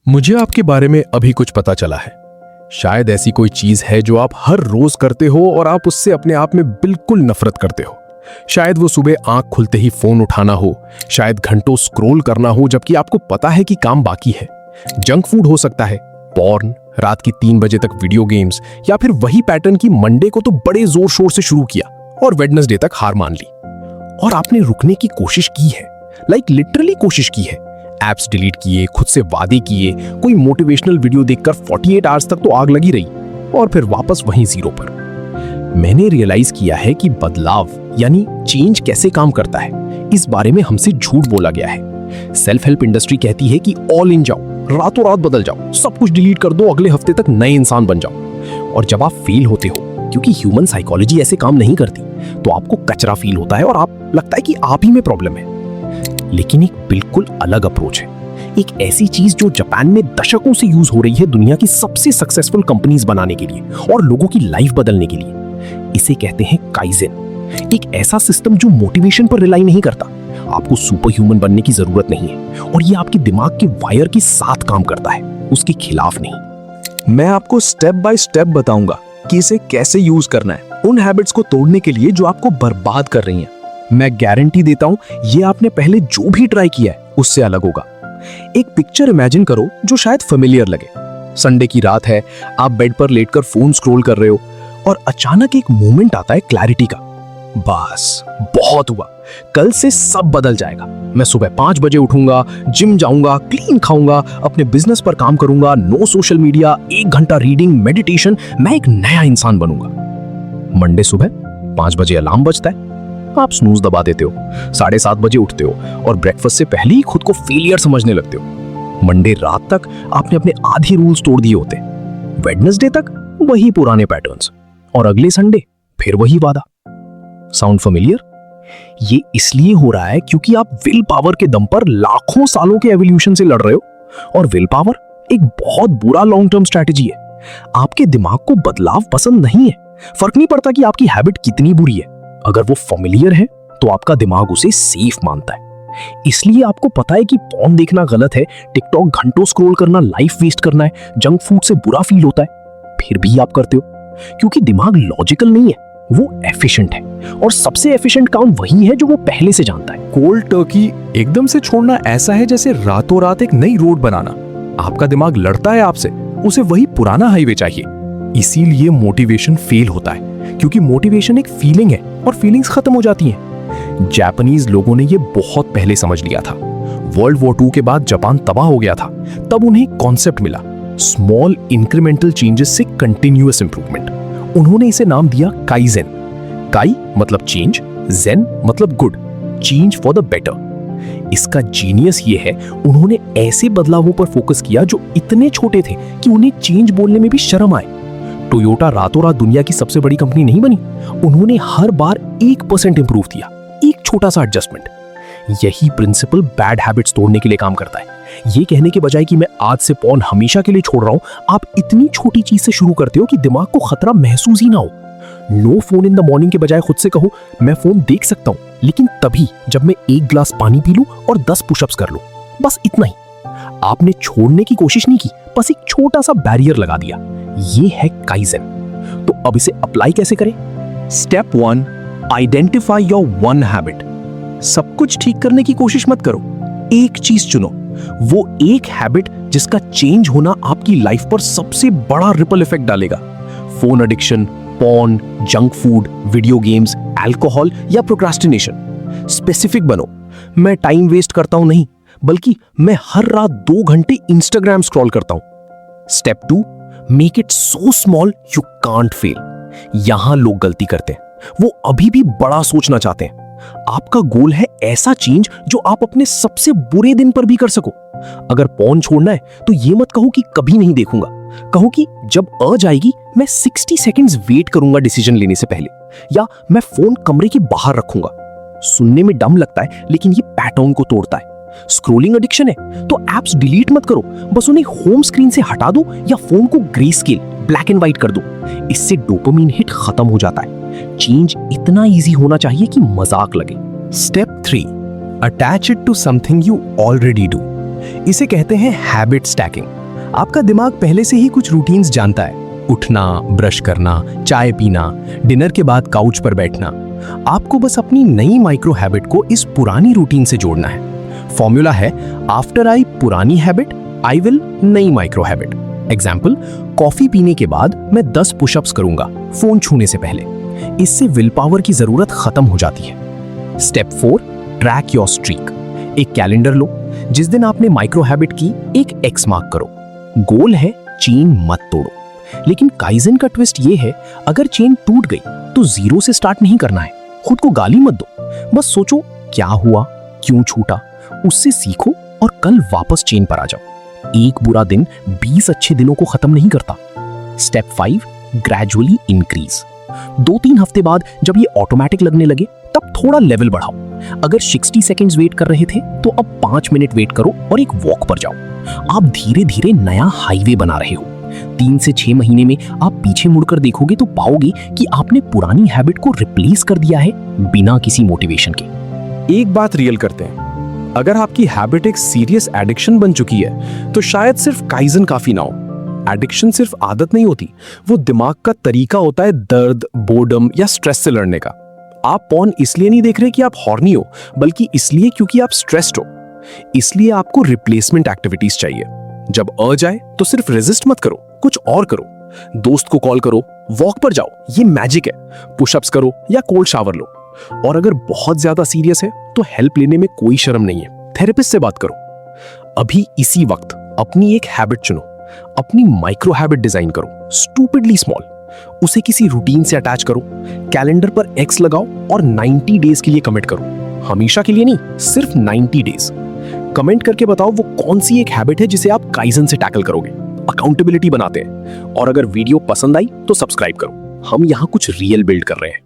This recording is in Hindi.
मुझे आपके बारे में अभी कुछ पता चला है। शायद ऐसी कोई चीज है जो आप हर रोज करते हो और आप उससे अपने आप में बिल्कुल नफरत करते हो। शायद वो सुबह आंख खुलते ही फोन उठाना हो, शायद घंटों स्क्रॉल करना हो जबकि आपको पता है कि काम बाकी है। जंक फूड हो सकता है, पॉर्न, रात की 3 बजे तक वीडियो गेम्स, या फिर वही पैटर्न की मंडे को तो बड़े जोर शोर से शुरू किया और वेडनेसडे तक हार मान ली। और आपने रुकने की कोशिश की है, लिटरली कोशिश की है। एप्स डिलीट किए, खुद से वादे किए, कोई मोटिवेशनल वीडियो देखकर 48 आवर्स तक तो आग लगी रही और फिर वापस वहीं जीरो पर। मैंने रियलाइज किया है कि बदलाव यानी चेंज कैसे काम करता है, इस बारे में हमसे झूठ बोला गया है। सेल्फ हेल्प इंडस्ट्री कहती है कि ऑल इन जाओ, रातों रात बदल जाओ, सब कुछ डिलीट कर दो, अगले हफ्ते तक नए इंसान बन जाओ। और जब आप फेल होते हो, क्योंकि ह्यूमन साइकोलॉजी ऐसे काम नहीं करती, तो आपको कचरा फील होता है और आप लगता है कि आप ही में प्रॉब्लम है। लेकिन एक बिल्कुल अलग अप्रोच है, एक ऐसी चीज जो जापान में दशकों से यूज हो रही है दुनिया की सबसे सक्सेसफुल कंपनीज बनाने के लिए और लोगों की लाइफ बदलने के लिए। इसे कहते हैं काइजेन। एक ऐसा सिस्टम जो मोटिवेशन पर रिलाई नहीं करता। आपको सुपर ह्यूमन बनने की जरूरत नहीं है और ये आपके दिमाग के वायर के साथ काम करता है, उसके खिलाफ नहीं। मैं आपको स्टेप बाय स्टेप बताऊंगा कि इसे कैसे यूज करना है, उन हैबिट्स को तोड़ने के लिए जो आपको बर्बाद कर रही हैं। मैं गारंटी देता हूं, ये आपने पहले जो भी ट्राई किया है उससे अलग होगा। एक पिक्चर इमेजिन करो जो शायद फेमिलियर लगे। संडे की रात है, आप बेड पर लेटकर फोन स्क्रॉल कर रहे हो और अचानक एक मोमेंट आता है क्लैरिटी का। बस बहुत हुआ, कल से सब बदल जाएगा। मैं सुबह 5 बजे उठूंगा, जिम जाऊंगा, क्लीन खाऊंगा, अपने बिजनेस पर काम करूंगा, नो सोशल मीडिया, 1 घंटा रीडिंग, मेडिटेशन, मैं एक नया इंसान बनूंगा। मंडे सुबह 5 बजे अलार्म बजता है, आप स्नूज दबा देते हो, 7:30 बजे उठते हो और ब्रेकफास्ट से पहले ही खुद को फेलियर समझने लगते हो। मंडे रात तक आपने अपने आधे रूल्स तोड़ दिए होते। वेडनेसडे तक वही पुराने पैटर्न्स और अगले संडे फिर वही वादा। Sound familiar? ये इसलिए हो रहा है क्योंकि आप विल पावर के दम पर लाखों सालों के एवोल्यूशन से लड़ रहे हो और विल पावर एक बहुत बुरा लॉन्ग टर्म स्ट्रैटेजी है। आपके दिमाग को बदलाव पसंद नहीं है, फर्क नहीं पड़ता कि आपकी हैबिट कितनी बुरी है। अगर वो फेमिलियर है तो आपका दिमाग उसे सेफ मानता है। इसलिए आपको पता है कि पॉर्न देखना गलत है, टिकटॉक घंटों स्क्रॉल करना लाइफ वेस्ट करना है, जंक फूड से बुरा फील होता है, फिर भी आप करते हो क्योंकि दिमाग लॉजिकल नहीं है, वो एफिशिएंट है। और सबसे एफिशिएंट काम वही है जो वो पहले से जानता है। कोल्ड टर्की एकदम से छोड़ना ऐसा है जैसे रातों रात एक नई रोड बनाना। आपका दिमाग लड़ता है आपसे, उसे वही पुराना हाईवे चाहिए। इसीलिए मोटिवेशन फेल होता है, क्योंकि मोटिवेशन एक फीलिंग है और फीलिंग्स खत्म हो जाती हैं। जापानीज लोगों ने ये बहुत पहले समझ लिया था। वर्ल्ड वॉर 2 के बाद जापान तबाह हो गया था, तब उन्हें कॉन्सेप्ट मिला, स्मॉल इंक्रीमेंटल चेंजेस से कंटिन्यूअस इंप्रूवमेंट। उन्होंने इसे नाम दिया काइजेन। काई मतलब चेंज, जेन मतलब good, change for the better. इसका जीनियस ये है, उन्होंने ऐसे बदलावों पर फोकस किया जो इतने छोटे थे कि उन्हें चेंज बोलने में भी शर्म आए। टोयोटा रातों रात दुनिया की सबसे बड़ी कंपनी नहीं बनी, उन्होंने हर बार 1% इंप्रूव किया, एक छोटा सा एडजस्टमेंट। यही प्रिंसिपल बैड हैबिट्स तोड़ने के लिए काम करता है। ये कहने के बजाय कि मैं आज से पॉर्न हमेशा के लिए छोड़ रहा हूं, आप इतनी छोटी चीज से शुरू करते हो कि दिमाग को खतरा महसूस ही ना हो। No phone in the morning के बजाय खुद से कहो, मैं फोन देख सकता हूं लेकिन तभी जब मैं 1 ग्लास पानी पी लूं और 10 पुशअप्स कर लूं, बस इतना ही। आपने छोड़ने की कोशिश नहीं की, बस एक छोटा सा बैरियर लगा दिया। ये है काइजेन। तो अब इसे अप्लाई कैसे करें? Step 1, identify your one habit. सब कुछ ठीक करने की कोशिश मत करो, एक चीज चुनो, वो एक हैबिट जिसका चेंज होना आपकी लाइफ पर सबसे बड़ा रिपल इफेक्ट डालेगा। Phone addiction, porn, junk food, video games, alcohol या प्रोक्रास्टिनेशन। स्पेसिफिक बनो। मैं टाइम वेस्ट करता हूं नहीं, बल्कि मैं हर रात 2 घंटे इंस्टाग्राम स्क्रॉल करता हूं। Step 2, make it so small you can't fail. यहां लोग गलती करते हैं, वो अभी भी बड़ा सोचना चाहते हैं। आपका गोल है ऐसा चेंज जो आप अपने सबसे बुरे दिन पर भी कर सको। अगर पॉर्न छोड़ना है तो ये मत कहो कि कभी नहीं देखूंगा, कहो कि जब अर्ज आएगी मैं 60 सेकंड्स वेट करूंगा डिसीजन लेने से पहले, या मैं फोन कमरे के बाहर रखूंगा। सुनने में डम लगता है लेकिन ये पैटर्न को तोड़ता है। स्क्रोलिंग एडिक्शन है तो एप्स डिलीट मत करो, बस उन्हें होम स्क्रीन से हटा दो या फोन को grey scale, black and white कर दो। इससे डोपामिन हिट खत्म हो जाता है। चेंज इतना इजी होना चाहिए कि मजाक लगे। Step 3, attach it to something you already do. इसे कहते हैं हैबिट स्टैकिंग। आपका दिमाग पहले से ही कुछ रूटीन्स जानता है, उठना, ब्रश करना, चाय पीना, डिनर के बाद काउच पर बैठना। आपको बस अपनी नई माइक्रो हैबिट को इस पुरानी रूटीन से जोड़ना है। फॉर्मूला है आफ्टर आई पुरानी हैबिट आई विल नई माइक्रो हैबिट। एग्जाम्पल, कॉफी पीने के बाद मैं 10 पुशअप्स करूंगा फोन छूने से पहले। इससे विल पावर की जरूरत खत्म हो जाती है। Step 4, track your streak. एक कैलेंडर लो, जिस दिन आपने माइक्रो हैबिट की एक एक्स मार्क करो। गोल है चेन मत तोड़ो, लेकिन काइजन का ट्विस्ट ये है, अगर चेन टूट गई तो 0 से स्टार्ट नहीं करना है। खुद को गाली मत दो, बस सोचो क्या हुआ, क्यों छूटा, उससे सीखो और कल वापस चेन पर आ जाओ। एक बुरा दिन 20 अच्छे दिनों को खत्म नहीं करता। Step 5, gradually increase. 2-3 हफ्ते बाद जब ये ऑटोमेटिक लगने लगे तब थोड़ा लेवल बढ़ाओ। अगर 60 सेकंड्स वेट कर रहे थे तो अब 5 मिनट वेट करो और एक वॉक पर जाओ। आप धीरे धीरे नया हाईवे बना रहे हो। 3 से 6 महीने में आप पीछे मुड़कर देखोगे तो पाओगे कि आपने पुरानी हैबिट को रिप्लेस कर दिया है बिना किसी मोटिवेशन के। एक बात रियल करते हैं, अगर आपकी हैबिट एक सीरियस एडिक्शन बन चुकी है तो शायद सिर्फ काइजन काफी ना हो। एडिक्शन सिर्फ आदत नहीं होती, वो दिमाग का तरीका होता है दर्द, बोर्डम या स्ट्रेस से लड़ने का। आप पॉर्न इसलिए नहीं देख रहे कि आप हॉर्नी हो, बल्कि इसलिए क्योंकि आप स्ट्रेस्ड हो। इसलिए आपको रिप्लेसमेंट एक्टिविटीज चाहिए। जब अर्ज आए तो सिर्फ रेजिस्ट मत करो, कुछ और करो। दोस्त को कॉल करो, वॉक पर जाओ, ये मैजिक है। पुशअप्स करो या कोल्ड शावर लो। और अगर बहुत ज्यादा सीरियस है तो हेल्प लेने में कोई शर्म नहीं है, थेरेपिस्ट से बात करो। अभी इसी वक्त अपनी एक हैबिट चुनो, अपनी माइक्रो हैबिट डिजाइन करो, स्टूपिडली स्मॉल। उसे किसी रूटीन से अटैच करो, कैलेंडर पर एक्स लगाओ और 90 डेज के लिए कमिट करो। हमेशा के लिए नहीं, सिर्फ 90 डेज। कमेंट करके बताओ वो कौन सी एक हैबिट है जिसे आप काइजन से टैकल करोगे। अकाउंटेबिलिटी बनाते हैं। और अगर वीडियो पसंद आई तो सब्सक्राइब करो, हम यहां कुछ रियल बिल्ड कर रहे हैं।